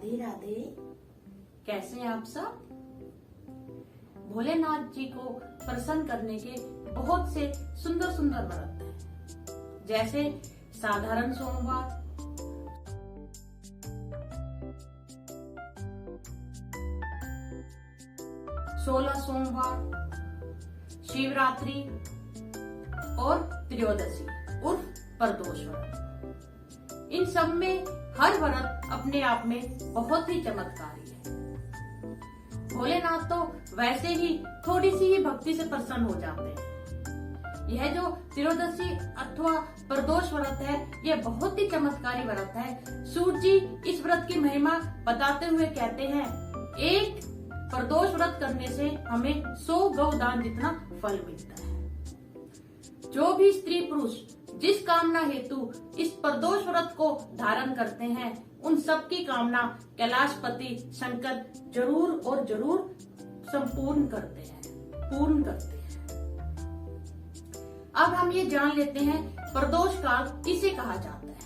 राधे राधे। कैसे हैं आप सब? भोलेनाथ जी को प्रसन्न करने के बहुत से सुंदर सुंदर व्रत हैं, जैसे साधारण सोमवार, सोलह सोमवार, शिवरात्रि और त्रयोदशी उर्फ प्रदोष व्रत। इन सब में हर व्रत अपने आप में बहुत ही चमत्कारी है। भोलेनाथ तो वैसे ही थोड़ी सी ही भक्ति से प्रसन्न हो जाते हैं। यह जो त्रयोदशी अथवा प्रदोष व्रत है, यह बहुत ही चमत्कारी व्रत है। सूर्य जी इस व्रत की महिमा बताते हुए कहते हैं, एक प्रदोष व्रत करने से हमें 100 गौदान जितना फल मिलता है। जो भी स्त्री पुरुष जिस कामना हेतु इस प्रदोष व्रत को धारण करते हैं, उन सब की कामना कैलाशपति शंकर जरूर और जरूर संपूर्ण करते हैं, पूर्ण करते हैं। अब हम ये जान लेते हैं प्रदोष काल किसे कहा जाता है।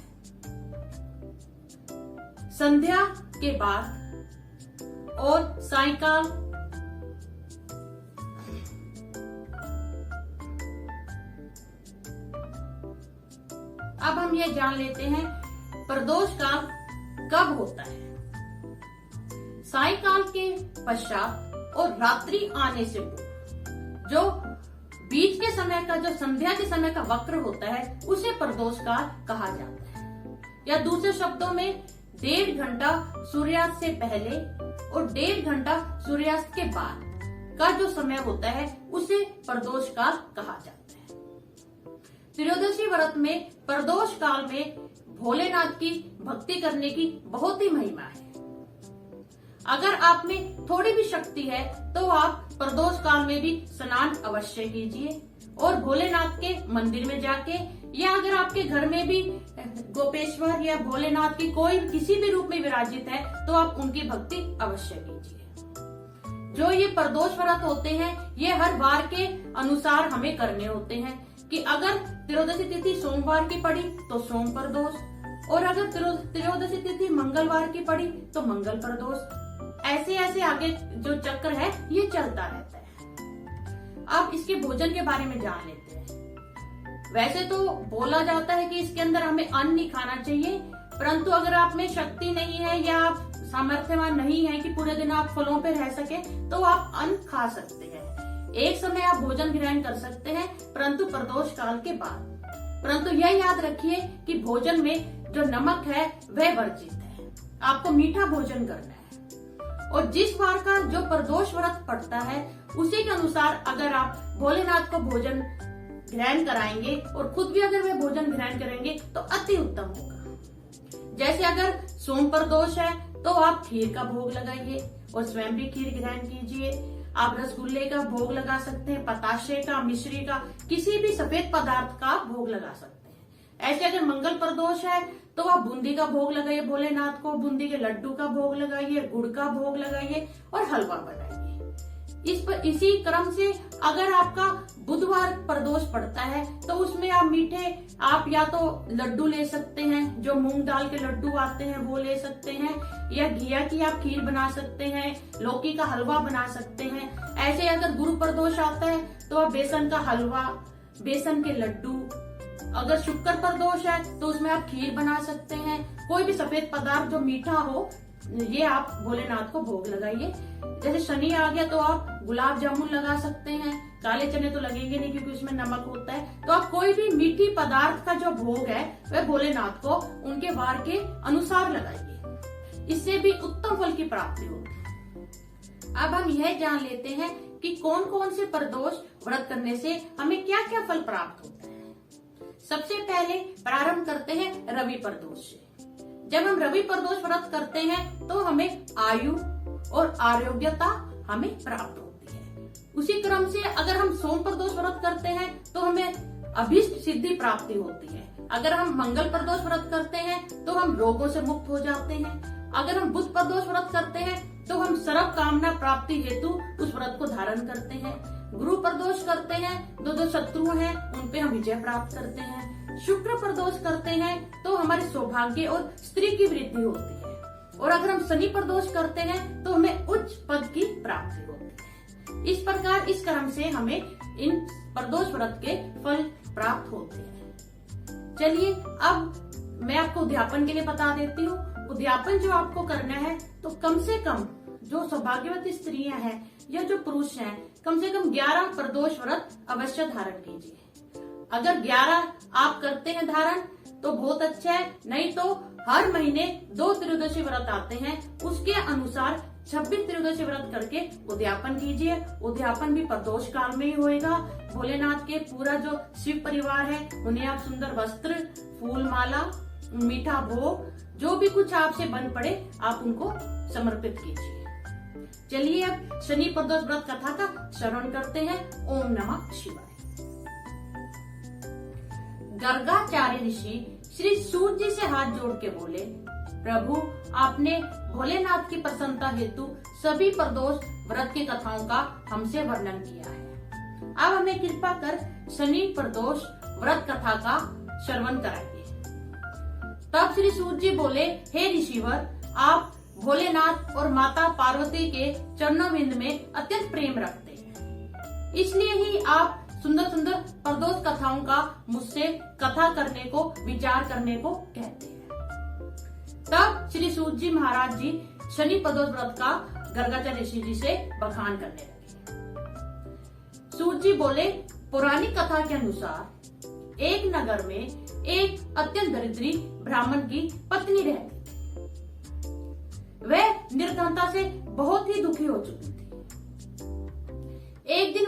संध्या के बाद और सायंकाल अब हम ये जान लेते हैं प्रदोष काल कब होता है। सायंकाल के पश्चात और रात्रि आने से पूर्व जो बीच के समय का, जो संध्या के समय का वक्र होता है, उसे प्रदोष काल कहा जाता है। या दूसरे शब्दों में 1.5 घंटा सूर्यास्त से पहले और 1.5 घंटा सूर्यास्त के बाद का जो समय होता है, उसे प्रदोष काल कहा जाता है। त्रयोदशी व्रत में प्रदोष काल में भोलेनाथ की भक्ति करने की बहुत ही महिमा है। अगर आप में थोड़ी भी शक्ति है तो आप प्रदोष काल में भी स्नान अवश्य कीजिए और भोलेनाथ के मंदिर में जाके, या अगर आपके घर में भी गोपेश्वर या भोलेनाथ की कोई किसी भी रूप में विराजित है तो आप उनकी भक्ति अवश्य कीजिए। जो ये प्रदोष व्रत होते हैं, ये हर वार के अनुसार हमें करने होते हैं कि अगर त्रयोदशी तिथि सोमवार की पड़ी तो सोम प्रदोष, और अगर त्रयोदशी तिथि मंगलवार की पड़ी तो मंगल प्रदोष। ऐसे ऐसे आगे जो चक्र है ये चलता रहता है। अब इसके भोजन के बारे में जान लेते हैं। वैसे तो बोला जाता है कि इसके अंदर हमें अन्न नहीं खाना चाहिए, परंतु अगर आप में शक्ति नहीं है या आप सामर्थ्यवान नहीं है कि पूरे दिन आप फलों पे रह सके, तो आप अन्न खा सकते हैं। एक समय आप भोजन ग्रहण कर सकते हैं, परंतु प्रदोष काल के बाद। परंतु यह याद रखिए कि भोजन में जो नमक है वह वर्जित है। आपको मीठा भोजन करना है। और जिस वार का जो प्रदोष व्रत पड़ता है, उसी के अनुसार अगर आप भोलेनाथ को भोजन ग्रहण कराएंगे और खुद भी अगर वे भोजन ग्रहण करेंगे तो अति उत्तम होगा। जैसे अगर सोम प्रदोष है तो आप खीर का भोग लगाइए और स्वयं भी खीर ग्रहण कीजिए। आप रसगुल्ले का भोग लगा सकते हैं, पताशे का, मिश्री का, किसी भी सफेद पदार्थ का भोग लगा सकते हैं। ऐसे अगर मंगल प्रदोष है तो आप बूंदी का भोग लगाइए भोलेनाथ को, बूंदी के लड्डू का भोग लगाइए, गुड़ का भोग लगाइए और हलवा बनाइए। इसी क्रम से अगर आपका बुधवार प्रदोष पड़ता है तो उसमें आप मीठे, आप या तो लड्डू ले सकते हैं, जो मूंग दाल के लड्डू आते हैं वो ले सकते हैं, या घिया की आप खीर बना सकते हैं, लौकी का हलवा बना सकते हैं। ऐसे अगर गुरु प्रदोष आता है तो आप बेसन का हलवा, बेसन के लड्डू, अगर शुक्र प्रदोष है तो उसमें आप खीर बना सकते हैं। कोई भी सफेद पदार्थ जो मीठा हो, ये आप भोलेनाथ को भोग लगाइए। जैसे शनि आ गया तो आप गुलाब जामुन लगा सकते हैं। काले चने तो लगेंगे नहीं क्योंकि उसमें नमक होता है। तो आप कोई भी मीठी पदार्थ का जो भोग है वह भोलेनाथ को उनके वार के अनुसार लगाइए। इससे भी उत्तम फल की प्राप्ति होगी। अब हम यह जान लेते हैं कि कौन कौन से प्रदोष व्रत करने से हमें क्या क्या फल प्राप्त होता है। सबसे पहले प्रारंभ करते हैं रवि प्रदोष से। जब हम रवि प्रदोष व्रत करते हैं तो हमें आयु और आरोग्यता हमें प्राप्त होती है। उसी क्रम से अगर हम सोम प्रदोष व्रत करते हैं तो हमें अभीष्ट सिद्धि प्राप्ति होती है। अगर हम मंगल प्रदोष व्रत करते हैं तो हम रोगों से मुक्त हो जाते हैं। अगर हम बुध प्रदोष व्रत करते हैं तो हम सर्व कामना प्राप्ति हेतु उस व्रत को धारण करते हैं। गुरु प्रदोष करते हैं तो जो शत्रु हैं उन पे हम विजय प्राप्त करते हैं। शुक्र प्रदोष करते हैं तो हमारे सौभाग्य और स्त्री की वृद्धि होती है। और अगर हम शनि प्रदोष करते हैं तो हमें उच्च पद की प्राप्ति होती है। इस प्रकार इस क्रम से हमें इन प्रदोष व्रत के फल प्राप्त होते हैं। चलिए अब मैं आपको उद्यापन के लिए बता देती हूँ। उद्यापन जो आपको करना है तो कम से कम जो सौभाग्यवती स्त्रियां हैं या जो पुरुष हैं कम से कम 11 प्रदोष व्रत अवश्य धारण कीजिए। अगर 11 आप करते हैं धारण तो बहुत अच्छा है, नहीं तो हर महीने 2 त्रयोदशी व्रत आते हैं, उसके अनुसार 26 त्रयोदशी व्रत करके उद्यापन कीजिए। उद्यापन भी प्रदोष काल में ही होएगा। भोलेनाथ के पूरा जो शिव परिवार है उन्हें आप सुंदर वस्त्र, फूल माला, मीठा भोग, जो भी कुछ आपसे बन पड़े आप उनको समर्पित कीजिए। चलिए अब शनि प्रदोष व्रत कथा का श्रवण करते हैं। ओम नमः शिवाय। गर्गाचार्य ऋषि श्री सूर्य जी से हाथ जोड़ के बोले, प्रभु आपने भोलेनाथ की प्रसन्नता हेतु सभी प्रदोष व्रत की कथाओं का हमसे वर्णन किया है। अब हमें कृपा कर शनि प्रदोष व्रत कथा का श्रवण कराइए। तब श्री सूर्य जी बोले, हे ऋषिवर, आप भोलेनाथ और माता पार्वती के चरणों में अत्यंत प्रेम रखते हैं, इसलिए ही आप सुंदर सुंदर प्रदोष कथाओं का मुझसे कथा करने को, विचार करने को कहते हैं। तब श्री सूर्य जी महाराज जी शनि प्रदोष व्रत का गर्गाचार्य ऋषि जी से बखान करने लगे। सूर्य जी बोले, पौराणिक कथा के अनुसार एक नगर में एक अत्यंत दरिद्री ब्राह्मण की पत्नी रहती थी। वह निर्धनता से बहुत ही दुखी हो चुकी थी। एक दिन